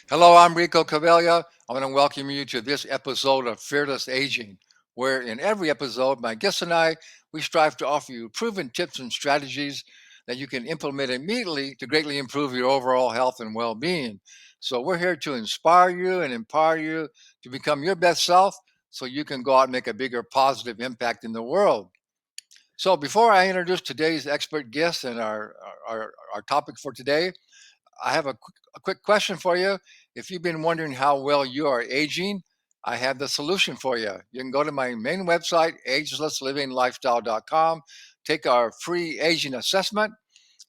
Hello, I'm Rico Cavella. I want to welcome you to this episode of Fearless Aging, where in every episode, my guests and we strive to offer you proven tips and strategies that you can implement immediately to greatly improve your overall health and well-being. So we're here to inspire you and empower you to become your best self so you can go out and make a bigger positive impact in the world. So before I introduce today's expert guest and our topic for today, I have a quick question for you. If you've been wondering how well you are aging, I have the solution for you. You can go to my main website, agelesslivinglifestyle.com, take our free aging assessment.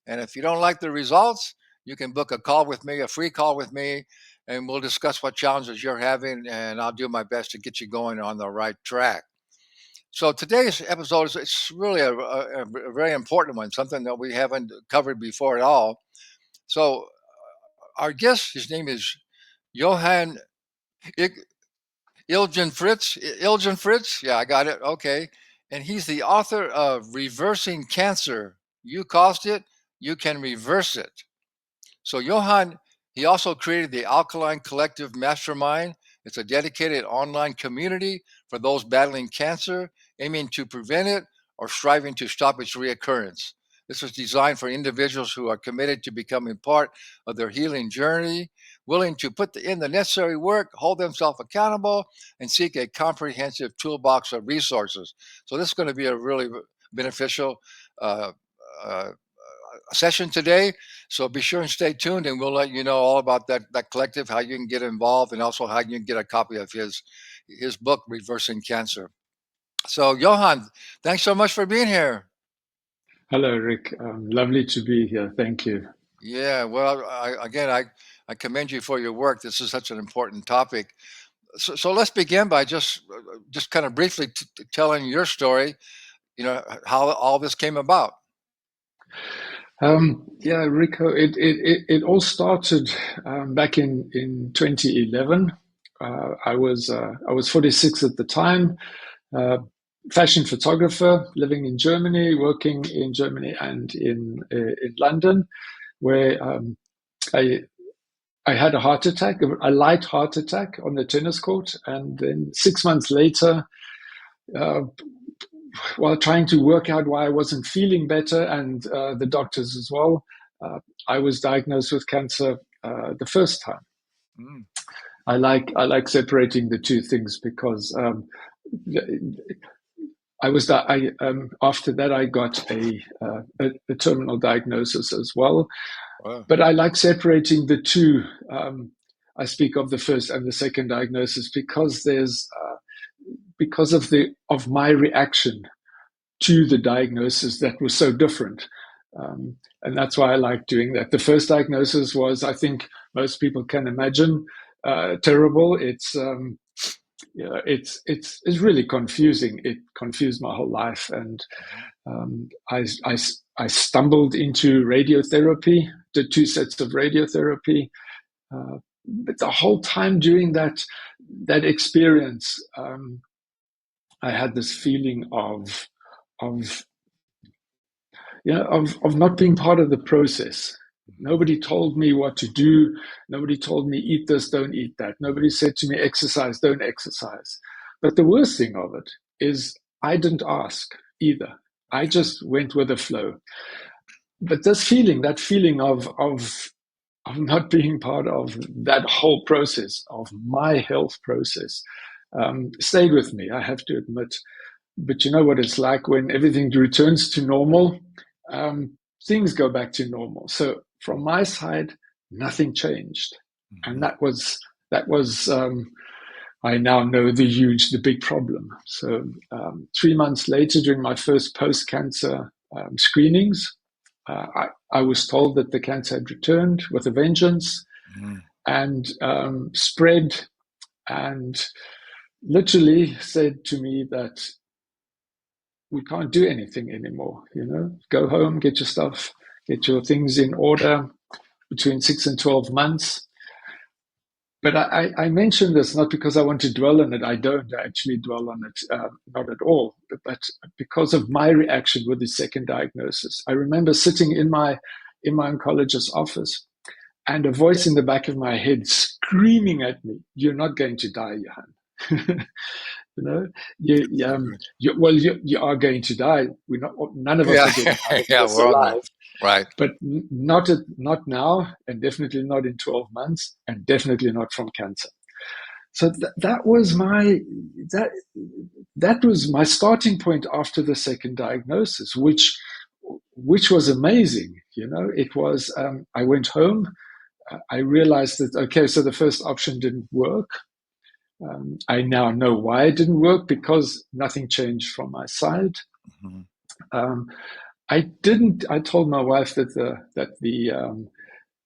And if you don't like the results, you can book a call with me, a free call with me, and we'll discuss what challenges you're having. And I'll do my best to get you going on the right track. So today's episode is it's really a very important one, something that we haven't covered before at all. So our guest, his name is Johann Ilgenfritz. Ilgenfritz, yeah, I got it. Okay, and he's the author of "Reversing Cancer." You caused it, you can reverse it. So Johann, he also created the Alkaline Collective Mastermind. It's a dedicated online community for those battling cancer, aiming to prevent it or striving to stop its reoccurrence. This was designed for individuals who are committed to becoming part of their healing journey, willing to put in the necessary work, hold themselves accountable, and seek a comprehensive toolbox of resources. So this is going to be a really beneficial uh, uh, session today. So be sure and stay tuned, and we'll let you know all about that collective, how you can get involved, and also how you can get a copy of his book, Reversing Cancer. So Johan, thanks so much for being here. Hello, Rick. Lovely to be here. Thank you. Yeah, well, I commend you for your work. This is such an important topic. So let's begin by just kind of briefly telling your story. You know how all this came about. Yeah, Rico, it all started back in 2011. I was 46 at the time, uh, fashion photographer, living in Germany, working in Germany and in London, where I I had a heart attack, a light heart attack on the tennis court, and then 6 months later, uh, while trying to work out why I wasn't feeling better, and the doctors as well, uh, I was diagnosed with cancer the first time. Mm. I like separating the two things because after that I got a terminal diagnosis as well. Wow. But I like separating the two. I speak of the first and the second diagnosis because of my reaction to the diagnosis that was so different. And that's why I like doing that. The first diagnosis was, I think most people can imagine, terrible. It's really confusing. It confused my whole life, and I stumbled into radiotherapy, did 2 sets of radiotherapy. But the whole time during that experience, I had this feeling of of not being part of the process. Nobody told me what to do. Nobody told me eat this, don't eat that. Nobody said to me exercise, don't exercise. But the worst thing of it is I didn't ask either. I just went with the flow. But that feeling of not being part of that whole process of my health process, stayed with me. I have to admit. But you know what it's like when everything returns to normal. Things go back to normal. So from my side, nothing changed, and Mhm. that was. I now know the big problem. So 3 months later, during my first post-cancer screenings, I was told that the cancer had returned with a vengeance Mhm. and spread, and literally said to me that we can't do anything anymore. Go home, get your stuff, get your things in order between 6 and 12 months. But I mention this not because I want to dwell on it. I don't actually dwell on it, not at all. But because of my reaction with the second diagnosis, I remember sitting in my oncologist's office, and a voice in the back of my head screaming at me, "You're not going to die, Johann." You know, So good. you are going to die. We're not. None of us Yeah, are getting out of yeah, this we're all going. alive, Right. but not now, and definitely not in 12 months, and definitely not from cancer. So that was that that was my starting point after the second diagnosis, which was amazing. It was. I went home. I realized that, okay, so the first option didn't work. I now know why it didn't work, because nothing changed from my side. Mhm. Um, I didn't. I told my wife that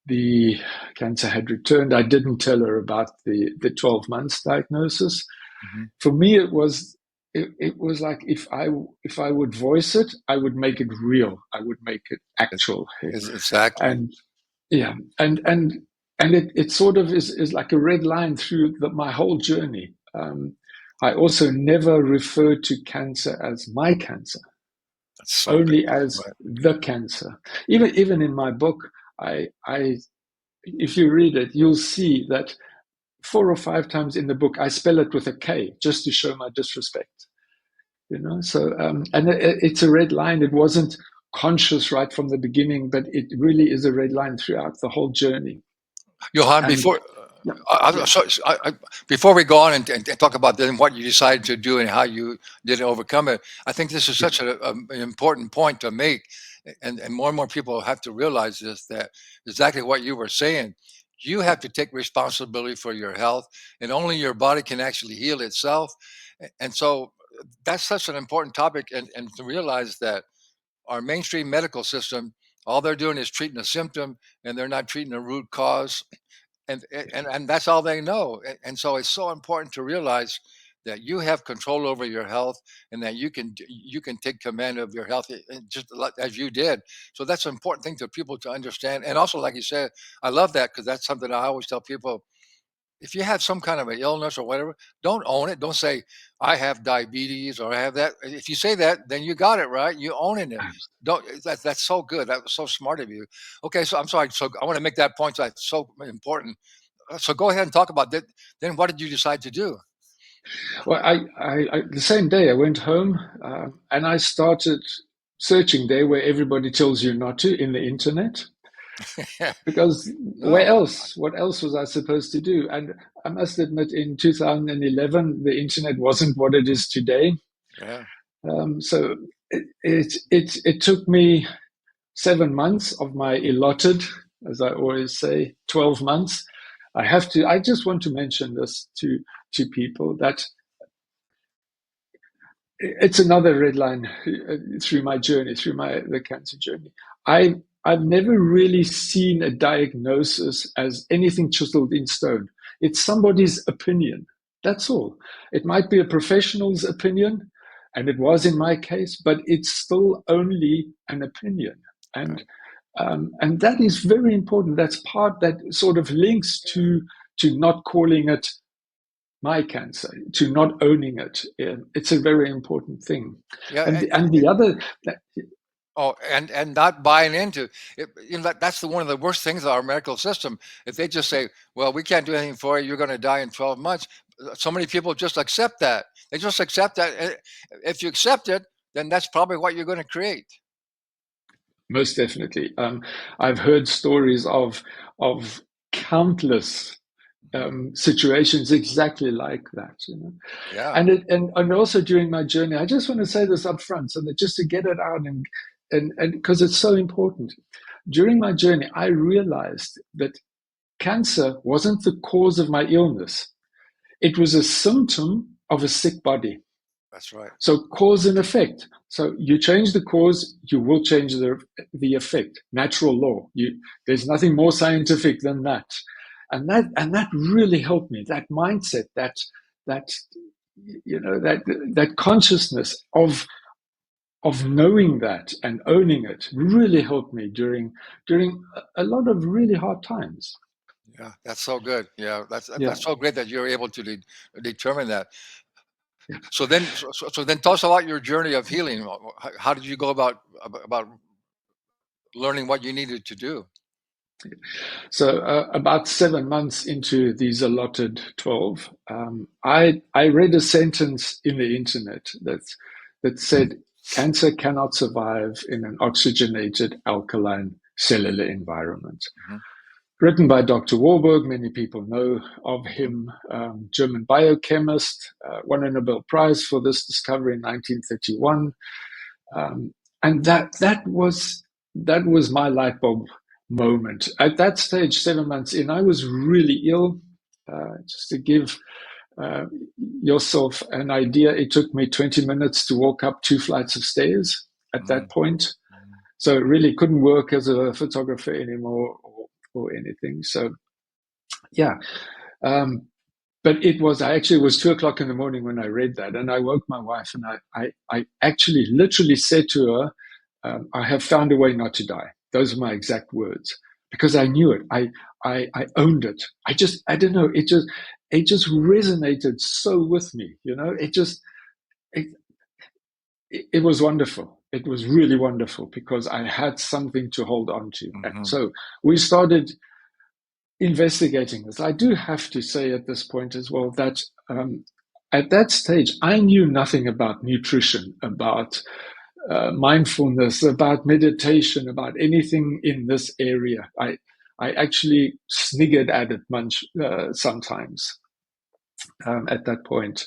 the cancer had returned. I didn't tell her about the 12 months diagnosis. Mhm. For me, it was like, if I would voice it, I would make it real. I would make it It actual. is exactly. And yeah, and it sort of is like a red line through my whole journey. I also never referred to cancer as my cancer, That's so good. only as Right. the cancer. Even in my book, I if you read it, you'll see that 4 or 5 times in the book I spell it with a K, just to show my disrespect. So and it's a red line. It wasn't conscious right from the beginning, but it really is a red line throughout the whole journey. Johan, And yeah, yeah, before we go on and talk about then what you decided to do and how you did overcome it, I think this is yeah, such an important point to make, and more people have to realize this, that exactly what you were saying. You yeah. have to take responsibility for your health, and only your body can actually heal itself. And so that's such an important topic, and to realize that our mainstream medical system, all they're doing is treating a symptom, and they're not treating the root cause, and that's all they know. And so it's so important to realize that you have control over your health, and that you can take command of your health, just as you did. So that's an important thing for people to understand. And also, like you said, I love that, because that's something I always tell people. If you have some kind of an illness or whatever, don't own it. Don't say, I have diabetes or I have that. If you say that, then you got it right. You owning it. Don't that's so good. That was so smart of you. Okay, so I'm sorry. So I want to make that point. That's so important. So go ahead and talk about that. Then what did you decide to do? Well, the same day I went home, and I started searching there where everybody tells you not to, in the internet, because where No. else? What else was I supposed to do? And I must admit, in 2011, the internet wasn't what it is today. Yeah. So it took me 7 months of my allotted, as I always say, 12 months. I just want to mention this to people, that it's another red line through my journey, through the cancer journey. I've never really seen a diagnosis as anything chiseled in stone. It's somebody's opinion. That's all. It might be a professional's opinion, and it was in my case, but it's still only an opinion. And Right. and that is very important. That's part that sort of links to not calling it my cancer, to not owning it. It's a very important thing. Yeah. And the other, Oh, and not buying into it. That's one of the worst things of our medical system. If they just say, "Well, we can't do anything for you. You're going to die in 12 months," so many people just accept that. They just accept that. If you accept it, then that's probably what you're going to create. most definitely, I've heard stories of countless Mhm. situations exactly like that. Yeah, And also during my journey, I just want to say this up front, so that just to get it out, and because it's so important. During my journey, I realized that cancer wasn't the cause of my illness. It was a symptom of a sick body. that's right. So cause and effect. So you change the cause, you will change the effect. Natural law. There's nothing more scientific than that. And that really helped me. That mindset, that that consciousness of knowing that and owning it really helped me during a lot of really hard times. Yeah, that's so good. Yeah, Yeah. that's so great that you're able to determine that. Yeah. So then tell us about your journey of healing. How did you go about learning what you needed to do? So about 7 months into these allotted 12, I read a sentence in the internet that said, cancer cannot survive in an oxygenated alkaline cellular environment. Mm-hmm. Written by Dr. Warburg, many people know of Mm-hmm. him, German biochemist, won a Nobel Prize for this discovery in 1931. And that was my light bulb moment. At that stage, 7 months in, I was really ill. Just to give uh, yourself an idea, it took me 20 minutes to walk up 2 flights of stairs at Mm-hmm. that point. So really couldn't work as a photographer anymore or anything. So yeah. Um, but I actually it was 2 o'clock in the morning when I read that, and I woke my wife, and I actually literally said to her, I have found a way not to die. Those are my exact words, because I knew it. I owned it. I don't know. It just resonated so with me. It, it was wonderful. It was really wonderful because I had something to hold on to. And Mm-hmm. so we started investigating this. I do have to say at this point as well that at that stage, I knew nothing about nutrition, about mindfulness, about meditation, about anything in this area. I actually sniggered at it much sometimes at that point.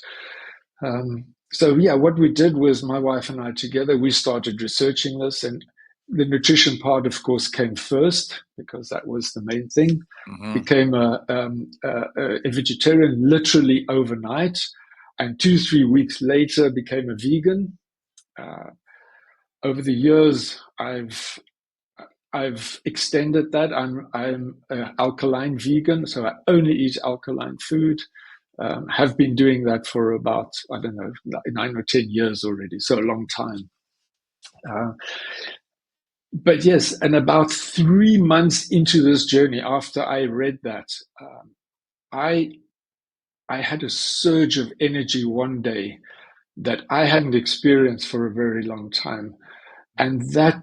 So yeah, what we did was my wife and I together, we started researching this, and the nutrition part, of course, came first because that was the main thing. Mm-hmm. Became a vegetarian literally overnight, and 3 weeks later became a vegan. Uh, Over the years, I've extended that. I'm alkaline vegan, so I only eat alkaline food. Have been doing that for about, I don't know, 9 or 10 years already, so a long time. Uh, but yes, and about 3 months into this journey, after I read that, I I had a surge of energy one day that I hadn't experienced for a very long time, and that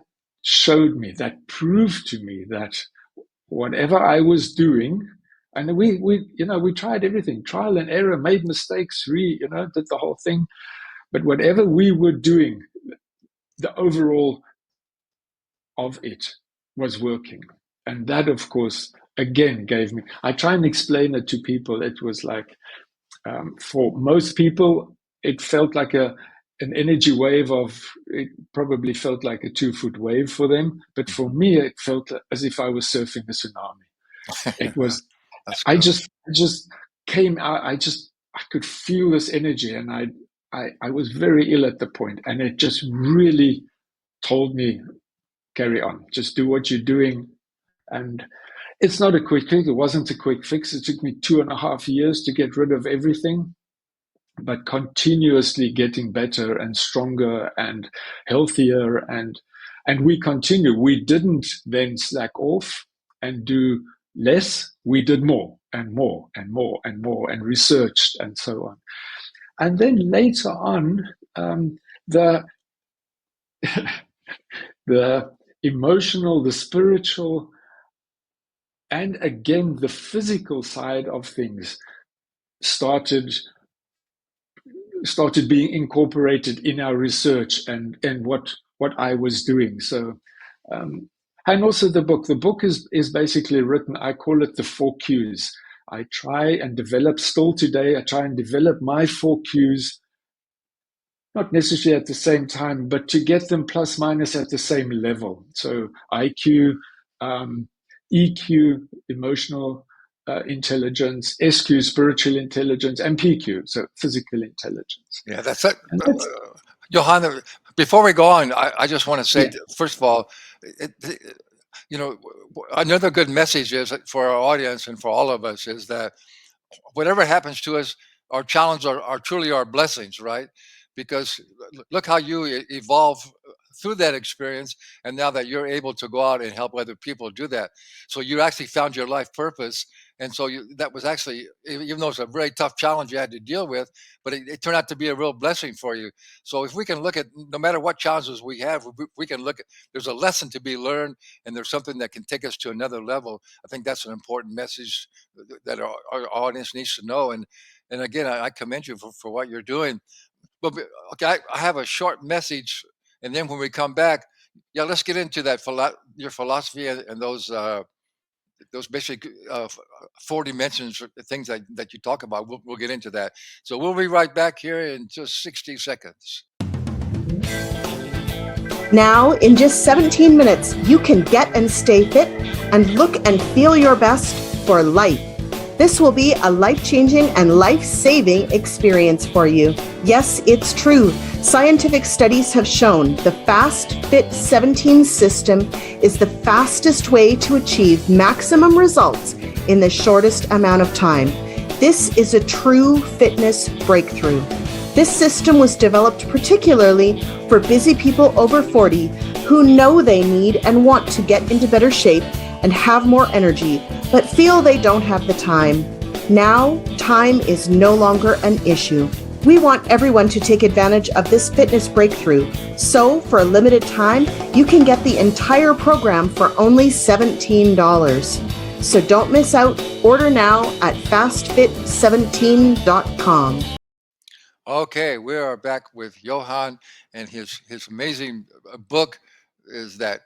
showed me, that proved to me that whatever I was doing, and we tried everything, trial and error, made mistakes, did the whole thing. But whatever we were doing, the overall of it was working. And that, of course, again gave me, I try and explain it to people. It was like, for most people, it felt like an energy wave it probably felt like a 2 foot wave for them. But for Mm-hmm. me, it felt as if I was surfing a tsunami. It was, That's I good. just came out. I could feel this energy, and I was very ill at the point, and it just really told me, carry on, just do what you're doing. And it's not a quick fix. It wasn't a quick fix. It took me 2.5 years to get rid of everything, but continuously getting better and stronger and healthier. And we continue. We didn't then slack off and do less. We did more and more and more and more and researched and so on. And then later on, the the emotional, the spiritual, and again the physical side of things started being incorporated in our research and what I was doing. So, and also the book is basically written. I call it the 4 Qs. I try and develop still today. I try and develop my 4 Qs, not necessarily at the same time, but to get them plus minus at the same level. So IQ, EQ, emotional intelligence, SQ, spiritual intelligence, and PQ, so physical intelligence. Yeah, that's it. And that's, Johanna, before we go on, I just want to say, yeah, first of all, another good message is for our audience and for all of us is that whatever happens to us, our challenges are truly our blessings, right? Because look how you evolve through that experience, and now that you're able to go out and help other people do that, so you actually found your life purpose, And so that was actually, even though it's a very tough challenge you had to deal with, but it turned out to be a real blessing for you. So if we can look at, no matter what challenges we have, we can look at, there's a lesson to be learned, and there's something that can take us to another level. I think that's an important message that our audience needs to know. And again, I commend you for what you're doing. But okay, I have a short message, and then when we come back, yeah, let's get into that your philosophy and those basic 4 dimensions, things that you talk about. We'll get into that. So we'll be right back here in just 60 seconds. Now, in just 17 minutes, you can get and stay fit and look and feel your best for life. This will be a life-changing and life-saving experience for you. Yes, it's true. Scientific studies have shown the Fast Fit 17 system is the fastest way to achieve maximum results in the shortest amount of time. This is a true fitness breakthrough. This system was developed particularly for busy people over 40 who know they need and want to get into better shape and have more energy, but feel they don't have the time. Now, time is no longer an issue. We want everyone to take advantage of this fitness breakthrough. So, for a limited time, you can get the entire program for only $17. So don't miss out. Order now at fastfit17.com. Okay, we are back with Johann, and his amazing book is that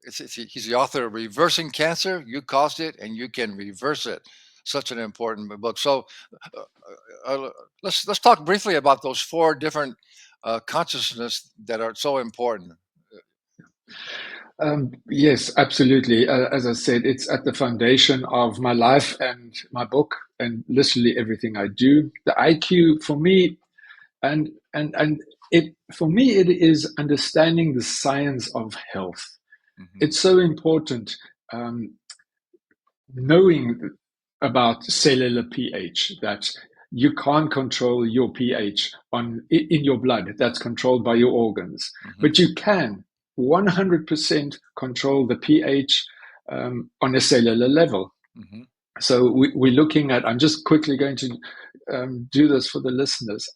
he's the author of Reversing Cancer. You caused it, and you can reverse it. Such an important book. So let's talk briefly about those 4 different consciousness that are so important. Yes, absolutely. As I said, it's at the foundation of my life and my book and literally everything I do. The IQ for me, and it for me, it is understanding the science of health. Mm-hmm. It's so important knowing about cellular pH, that you can't control your pH in your blood. That's controlled by your organs. Mm-hmm. But you can 100% control the pH on a cellular level. Mm-hmm. So we're looking at, I'm just quickly going to do this for the listeners.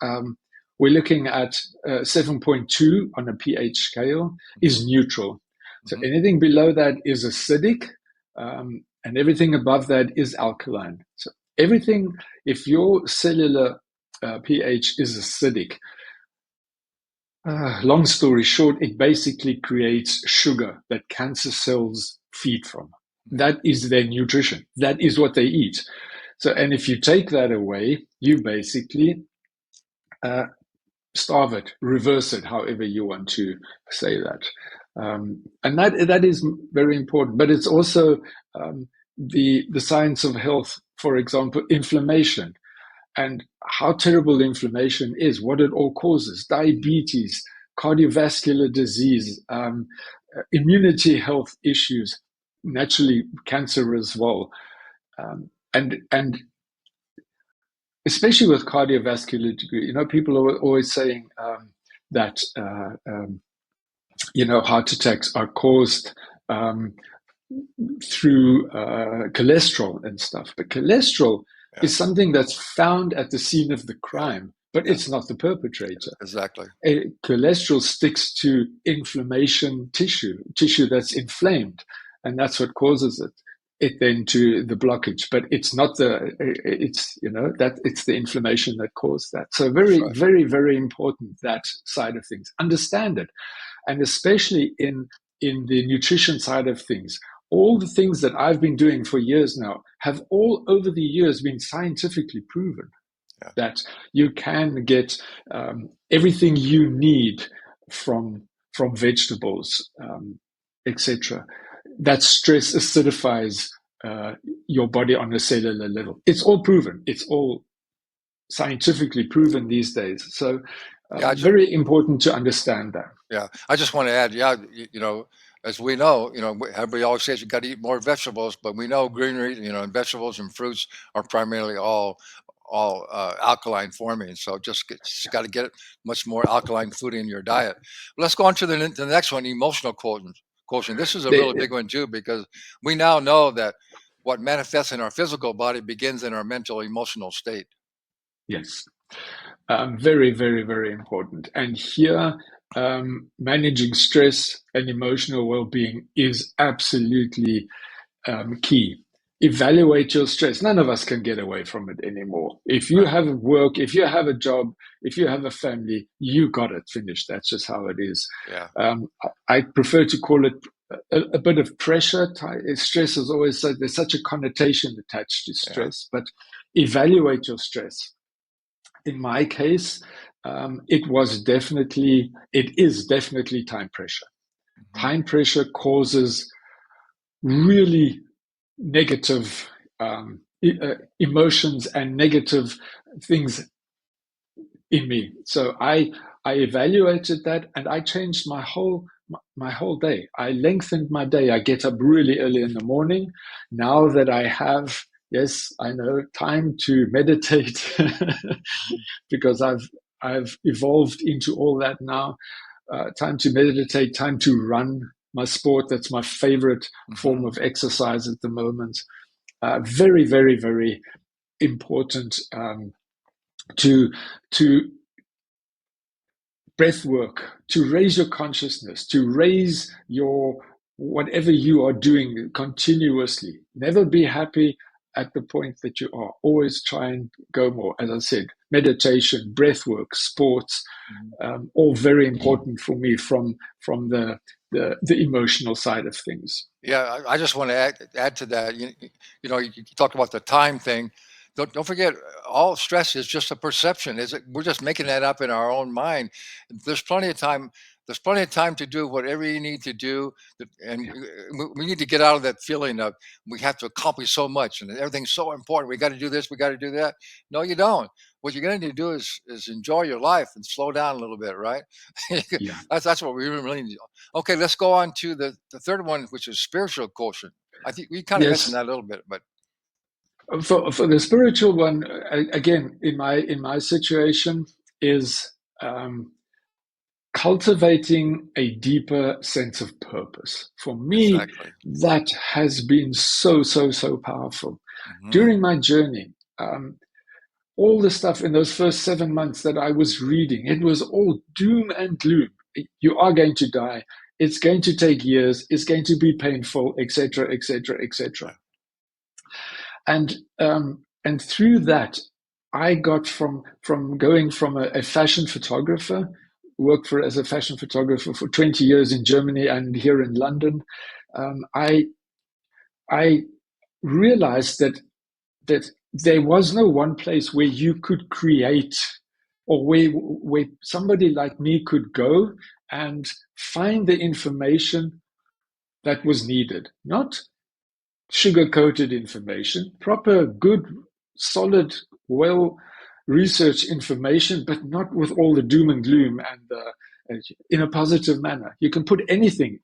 We're looking at 7.2 on a pH scale is neutral. So Mm-hmm. anything below that is acidic, and everything above that is alkaline. So everything, if your cellular pH is acidic, long story short, it basically creates sugar that cancer cells feed from. That is their nutrition. That is what they eat. So, and if you take that away, you basically starve it, reverse it, however you want to say that. And that is very important. But it's also the science of health, for example, inflammation, and how terrible inflammation is, what it all causes: diabetes, cardiovascular disease, immunity health issues, naturally cancer as well. And especially with cardiovascular degree, people are always saying that heart attacks are caused through cholesterol and stuff. But cholesterol is something that's found at the scene of the crime, but it's not the perpetrator. Exactly. Cholesterol sticks to inflammation tissue that's inflamed, and that's what causes it then to the blockage. But it's not it's the inflammation that caused that. So very, very, very important, that side of things. Understand it. And especially in the nutrition side of things, all the things that I've been doing for years now have all over the years been scientifically proven that you can get everything you need from vegetables, etc. That stress acidifies your body on a cellular level. It's all proven. It's all scientifically proven these days. So very important to understand that. Yeah, I just want to add, as we know, everybody always says you got to eat more vegetables, but we know greenery, and vegetables and fruits are primarily all alkaline forming. So just got to get much more alkaline food in your diet. Let's go on to the next one, emotional quotient. This is a really big one too, because we now know that what manifests in our physical body begins in our mental, emotional state. Yes. Very, very, very important. And here, managing stress and emotional well-being is absolutely key. Evaluate your stress. None of us can get away from it anymore. If you have work, if you have a job, if you have a family, you got it finished. That's just how it is. Yeah. I prefer to call it a bit of pressure. Stress is always, there's such a connotation attached to stress, but evaluate your stress. In my case, it is definitely time pressure. Mm-hmm. Time pressure causes really negative emotions and negative things in me. So I evaluated that, and I changed my whole day. I lengthened my day. I get up really early in the morning. Now that I have, yes, I know, time to meditate because I've evolved into all that now. Time to meditate, time to run my sport. That's my favorite form of exercise at the moment. Very, very, very important to breath work, to raise your consciousness, to raise your whatever you are doing continuously. Never be happy at the point that you are. Always try and go more. As I said, meditation, breath work, sports, all very important for me from the emotional side of things. Yeah, I just want to add to that. You talked about the time thing. Don't forget, all stress is just a perception. We're just making that up in our own mind. There's plenty of time. There's plenty of time to do whatever you need to do, and we need to get out of that feeling of we have to accomplish so much and everything's so important. We got to do this. We got to do that. No, you don't. What you're going to do is enjoy your life and slow down a little bit, right? That's what we really need. Okay, let's go on to the third one, which is spiritual quotient. I think we kind of mentioned that a little bit, but for the spiritual one, again, in my situation, is cultivating a deeper sense of purpose. For me, that has been so powerful. During my journey, all the stuff in those first 7 months that I was reading, it was all doom and gloom. You are going to die. It's going to take years. It's going to be painful, etc., etc., etc. And through that, I got from going from a fashion photographer, worked as a fashion photographer for 20 years in Germany and here in London. I realized that there was no one place where you could create, or where somebody like me could go and find the information that was needed. Not sugar-coated information, proper, good, solid, well-researched information, but not with all the doom and gloom and in a positive manner. You can put anything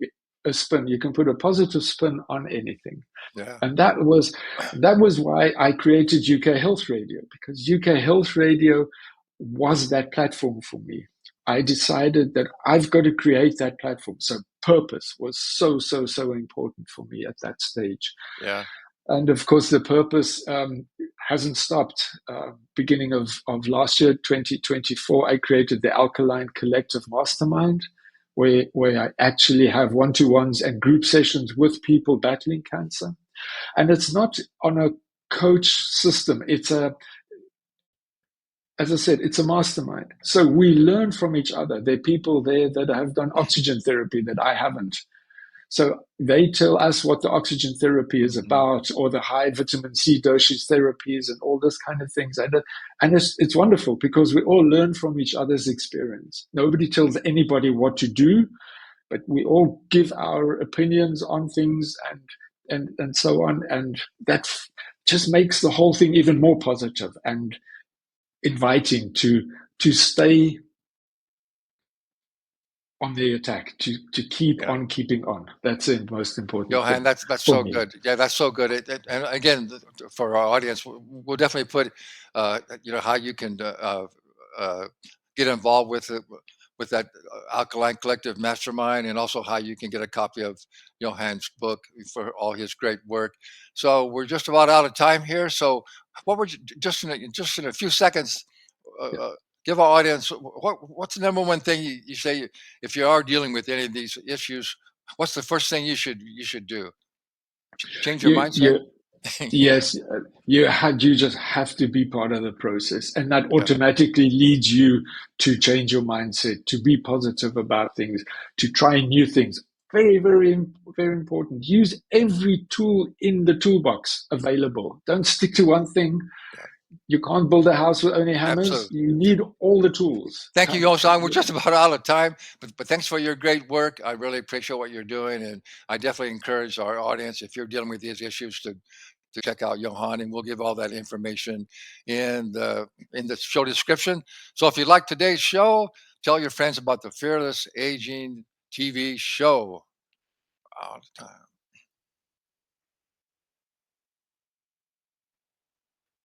a spin. You can put a positive spin on anything. Yeah. And that was why I created UK Health Radio, because UK Health Radio was that platform for me. I decided that I've got to create that platform. So purpose was so important for me at that stage. Yeah. And of course, the purpose hasn't stopped. Beginning of last year, 2024, I created the Alkaline Collective Mastermind, where I actually have one-to-ones and group sessions with people battling cancer. And it's not on a coach system. As I said, it's a mastermind. So we learn from each other. There are people there that have done oxygen therapy that I haven't. So they tell us what the oxygen therapy is about, or the high vitamin C dosage therapies and all this kind of things. And it's wonderful because we all learn from each other's experience. Nobody tells anybody what to do, but we all give our opinions on things and so on. And that just makes the whole thing even more positive and inviting to stay on the attack, to keep on keeping on. That's the most important Johann, thing. that's so good. Yeah, that's so good. And again, for our audience, we'll definitely put, how you can get involved with it. with that Alkaline Collective Mastermind, and also how you can get a copy of Johann's book for all his great work. So we're just about out of time here. So what would you, just in a few seconds, give our audience what's the number one thing you say if you are dealing with any of these issues? What's the first thing you should do? Change your mindset. Yes, you just have to be part of the process, and that Yeah. automatically leads you to change your mindset, to be positive about things, to try new things. Very, very, very important. Use every tool in the toolbox available. Don't stick to one thing. Yeah. You can't build a house with only hammers. Absolutely. You need all the tools. Thank you, Johann. We're just about out of time, but thanks for your great work. I really appreciate what you're doing, and I definitely encourage our audience, if you're dealing with these issues, to check out Johann, and we'll give all that information in the show description. So if you like today's show, tell your friends about the Fearless Aging TV show. All the time.